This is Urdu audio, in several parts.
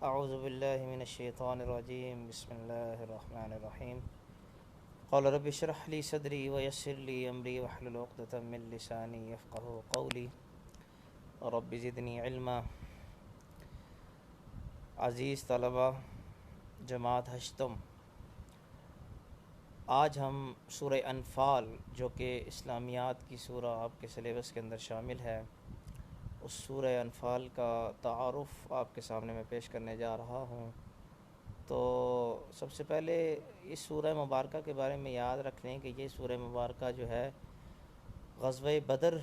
اعوذ باللہ من الشیطان الرجیم بسم اللہ الرحمن الرحیم قال رب اشرح لی صدری ویسر لی امری واحلل عقدۃ من لسانی یفقہوا قولی رب زدنی علما۔ عزیز طلبہ جماعت ہشتم، آج ہم سورہ انفال جو کہ اسلامیات کی سورہ آپ کے سلیبس کے اندر شامل ہے، اس سورہ انفال کا تعارف آپ کے سامنے میں پیش کرنے جا رہا ہوں۔ تو سب سے پہلے اس سورہ مبارکہ کے بارے میں یاد رکھ لیں کہ یہ سورہ مبارکہ جو ہے غزوہ بدر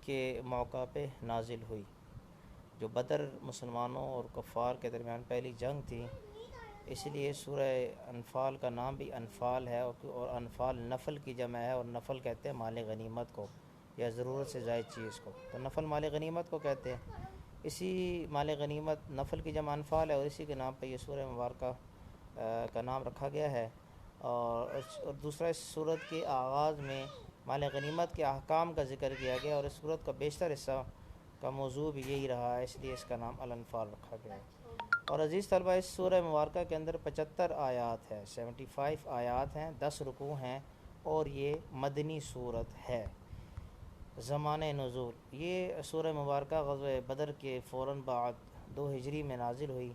کے موقع پہ نازل ہوئی۔ جو بدر مسلمانوں اور کفار کے درمیان پہلی جنگ تھی، اس لیے سورہ انفال کا نام بھی انفال ہے، اور انفال نفل کی جمع ہے، اور نفل کہتے ہیں مال غنیمت کو یا ضرورت سے زائد چیز کو، تو نفل مال غنیمت کو کہتے ہیں۔ اسی مال غنیمت نفل کی جمع انفال ہے، اور اسی کے نام پہ یہ سورہ مبارکہ کا نام رکھا گیا ہے۔ اور دوسرا، اس صورت کے آغاز میں مال غنیمت کے احکام کا ذکر کیا گیا، اور اس صورت کا بیشتر حصہ کا موضوع بھی یہی رہا ہے، اس لیے اس کا نام الانفال رکھا گیا ہے۔ اور عزیز طلبہ، اس سورہ مبارکہ کے اندر 75 آیات ہے، 75 آیات ہیں، 10 رکوع ہیں، اور یہ مدنی صورت ہے۔ زمانِ نزول، یہ سورہ مبارکہ غزوہ بدر کے فوراً بعد 2 ہجری میں نازل ہوئی،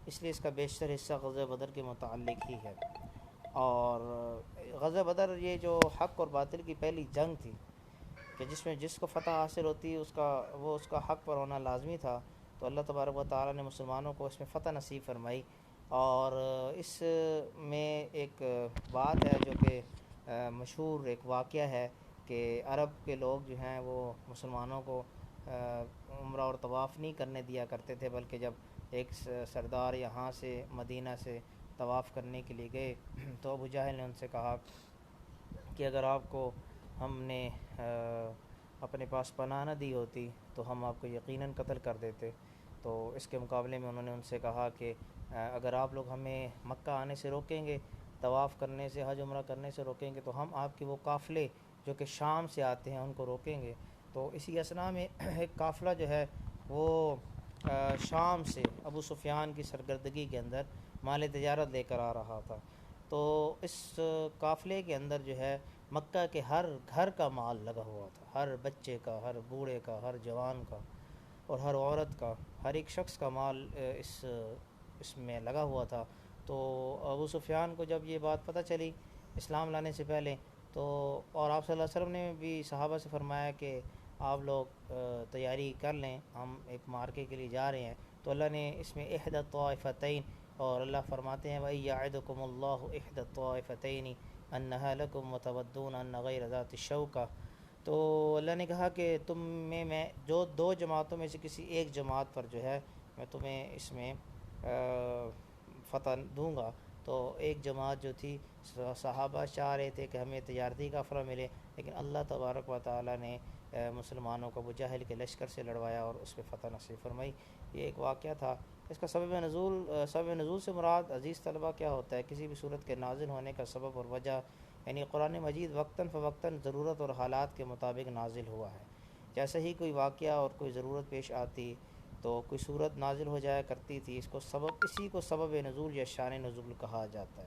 اس لیے اس کا بیشتر حصہ غزوہ بدر کے متعلق ہی ہے۔ اور غزوہ بدر یہ جو حق اور باطل کی پہلی جنگ تھی کہ جس کو فتح حاصل ہوتی اس کا حق پر ہونا لازمی تھا، تو اللہ تبارک و تعالیٰ نے مسلمانوں کو اس میں فتح نصیب فرمائی۔ اور اس میں ایک بات ہے جو کہ مشہور ایک واقعہ ہے کہ عرب کے لوگ جو ہیں وہ مسلمانوں کو عمرہ اور طواف نہیں کرنے دیا کرتے تھے، بلکہ جب ایک سردار یہاں سے مدینہ سے طواف کرنے کے لیے گئے تو ابو جہل نے ان سے کہا کہ اگر آپ کو ہم نے اپنے پاس پناہ نہ دی ہوتی تو ہم آپ کو یقیناً قتل کر دیتے۔ تو اس کے مقابلے میں انہوں نے ان سے کہا کہ اگر آپ لوگ ہمیں مکہ آنے سے روکیں گے، طواف کرنے سے، حج عمرہ کرنے سے روکیں گے، تو ہم آپ کے وہ قافلے جو کہ شام سے آتے ہیں ان کو روکیں گے۔ تو اسی اثنا میں ایک قافلہ جو ہے وہ شام سے ابو سفیان کی سرگردگی کے اندر مال تجارت لے کر آ رہا تھا۔ تو اس قافلے کے اندر جو ہے مکہ کے ہر گھر کا مال لگا ہوا تھا، ہر بچے کا، ہر بوڑھے کا، ہر جوان کا، اور ہر عورت کا، ہر ایک شخص کا مال اس میں لگا ہوا تھا۔ تو ابو سفیان کو جب یہ بات پتہ چلی اسلام لانے سے پہلے، تو اور آپ صلی اللہ علیہ وسلم نے بھی صحابہ سے فرمایا کہ آپ لوگ تیاری کر لیں، ہم ایک مارکے کے لیے جا رہے ہیں، تو اللہ نے اس میں احدی الطائفتین، اور اللہ فرماتے ہیں وَإِن يَعِدُكُمُ اللَّهُ إِحْدَى الطَّائِفَتَيْنِ أَنَّهَا لَكُمْ وَتَوَدُّونَ أَنَّ غَيْرَ ذَاتِ الشَّوْكَةِ۔ تو اللہ نے کہا کہ تم میں جو 2 جماعتوں میں سے کسی ایک جماعت پر جو ہے میں تمہیں اس میں فتح دوں گا۔ تو ایک جماعت جو تھی، صحابہ چاہ رہے تھے کہ ہمیں تجارتی قافلہ ملے، لیکن اللہ تبارک و تعالیٰ نے مسلمانوں کو ابو جہل کے لشکر سے لڑوایا اور اس پہ فتح نصیب فرمائی۔ یہ ایک واقعہ تھا۔ اس کا سبب نزول سے مراد عزیز طلبہ کیا ہوتا ہے؟ کسی بھی صورت کے نازل ہونے کا سبب اور وجہ، یعنی قرآن مجید وقتاً فوقتاً ضرورت اور حالات کے مطابق نازل ہوا ہے۔ جیسے ہی کوئی واقعہ اور کوئی ضرورت پیش آتی تو کوئی صورت نازل ہو جایا کرتی تھی، اسی کو سبب نزول یا شان نزول کہا جاتا ہے۔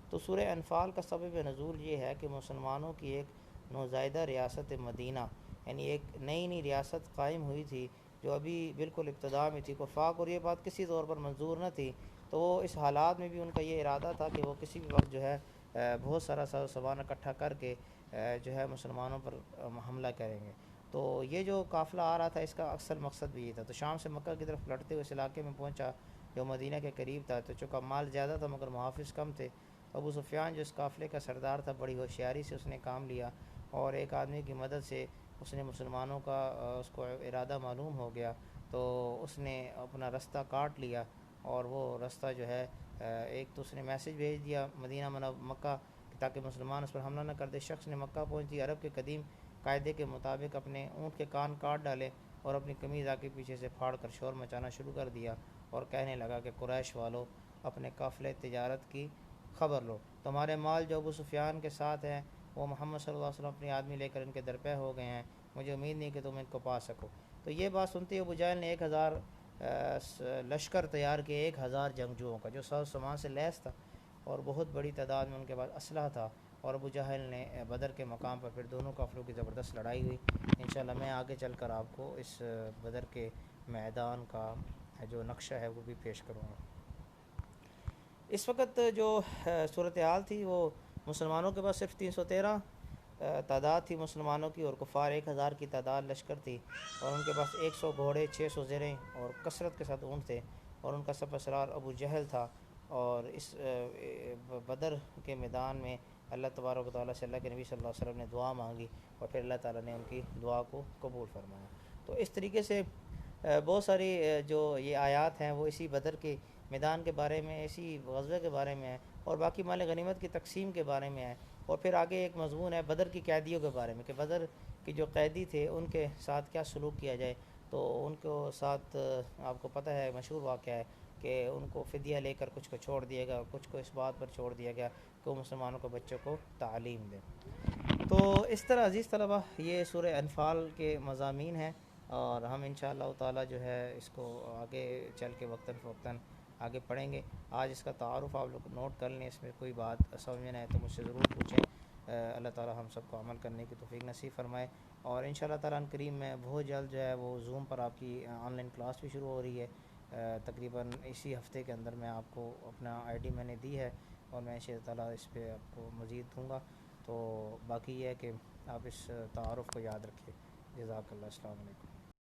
تو سورہ انفال کا سبب نزول یہ ہے کہ مسلمانوں کی ایک نوزائیدہ ریاست مدینہ، یعنی ایک نئی ریاست قائم ہوئی تھی جو ابھی بالکل ابتدا میں تھی۔ کفار کو یہ بات کسی طور پر منظور نہ تھی، تو وہ اس حالات میں بھی ان کا یہ ارادہ تھا کہ وہ کسی بھی وقت جو ہے بہت سارا سامان اکٹھا کر کے جو ہے مسلمانوں پر حملہ کریں گے۔ تو یہ جو قافلہ آ رہا تھا اس کا اکثر مقصد بھی یہ تھا۔ تو شام سے مکہ کی طرف لڑتے ہوئے اس علاقے میں پہنچا جو مدینہ کے قریب تھا، تو چونکہ مال زیادہ تھا مگر محافظ کم تھے، ابو سفیان جو اس قافلے کا سردار تھا بڑی ہوشیاری سے اس نے کام لیا، اور ایک آدمی کی مدد سے اس نے مسلمانوں کا اس کو ارادہ معلوم ہو گیا، تو اس نے اپنا رستہ کاٹ لیا، اور وہ رستہ جو ہے ایک تو اس نے میسج بھیج دیا مدینہ مکہ تاکہ مسلمان اس پر حملہ نہ کر دے۔ شخص نے مکہ پہنچی، عرب کے قدیم قاعدے کے مطابق اپنے اونٹ کے کان کاٹ ڈالے اور اپنی قمیض آگے پیچھے سے پھاڑ کر شور مچانا شروع کر دیا، اور کہنے لگا کہ قریش والو، اپنے قافلے تجارت کی خبر لو، تمہارے مال جو ابو سفیان کے ساتھ ہیں وہ محمد صلی اللہ علیہ وسلم اپنی آدمی لے کر ان کے درپے ہو گئے ہیں، مجھے امید نہیں کہ تم ان کو پا سکو۔ تو یہ بات سنتے ہی ابو جہل نے 1000 لشکر تیار کیا 1000 جنگجوؤں کا جو ساز سامان سے لیس تھا، اور بہت بڑی تعداد میں ان کے پاس اسلحہ تھا، اور ابو جہل نے بدر کے مقام پر پھر دونوں کافروں کی زبردست لڑائی ہوئی۔ انشاءاللہ میں آگے چل کر آپ کو اس بدر کے میدان کا جو نقشہ ہے وہ بھی پیش کروں گا۔ اس وقت جو صورتحال تھی وہ مسلمانوں کے پاس صرف 313 تعداد تھی مسلمانوں کی، اور کفار 1000 کی تعداد لشکر تھی، اور ان کے پاس 100 گھوڑے، 600 زرہیں اور کثرت کے ساتھ اونٹ تھے، اور ان کا سب سرار ابو جہل تھا۔ اور اس بدر کے میدان میں اللہ تبارک و تعالیٰ سے اللہ کے نبی صلی اللہ علیہ وسلم نے دعا مانگی، اور پھر اللہ تعالیٰ نے ان کی دعا کو قبول فرمایا۔ تو اس طریقے سے بہت ساری جو یہ آیات ہیں وہ اسی بدر کے میدان کے بارے میں، اسی غزوے کے بارے میں ہے، اور باقی مال غنیمت کی تقسیم کے بارے میں ہے، اور پھر آگے ایک مضمون ہے بدر کی قیدیوں کے بارے میں کہ بدر کی جو قیدی تھے ان کے ساتھ کیا سلوک کیا جائے۔ تو ان کو ساتھ آپ کو پتہ ہے مشہور واقعہ ہے کہ ان کو فدیہ لے کر کچھ کو چھوڑ دیا گیا، کچھ کو اس بات پر چھوڑ دیا گیا کہ وہ مسلمانوں کو بچوں کو تعلیم دیں۔ تو اس طرح عزیز طلبہ یہ سورہ انفال کے مضامین ہیں، اور ہم انشاءاللہ تعالیٰ جو ہے اس کو آگے چل کے وقتاً فوقتاً آگے پڑھیں گے۔ آج اس کا تعارف آپ لوگ نوٹ کر لیں، اس میں کوئی بات سمجھ میں نہ آئے تو مجھ سے ضرور پوچھیں۔ اللہ تعالیٰ ہم سب کو عمل کرنے کی توفیق نصیب فرمائے، اور انشاءاللہ تعالیٰ کریم میں بہت جلد جو ہے وہ زوم پر آپ کی آن لائن کلاس بھی شروع ہو رہی ہے۔ تقریباً اسی ہفتے کے اندر میں آپ کو اپنا آئی ڈی میں نے دی ہے، اور میں انشاء تعالیٰ اس پہ آپ کو مزید دوں گا۔ تو باقی یہ ہے کہ آپ اس تعارف کو یاد رکھیں۔ جزاک اللہ، السلام علیکم۔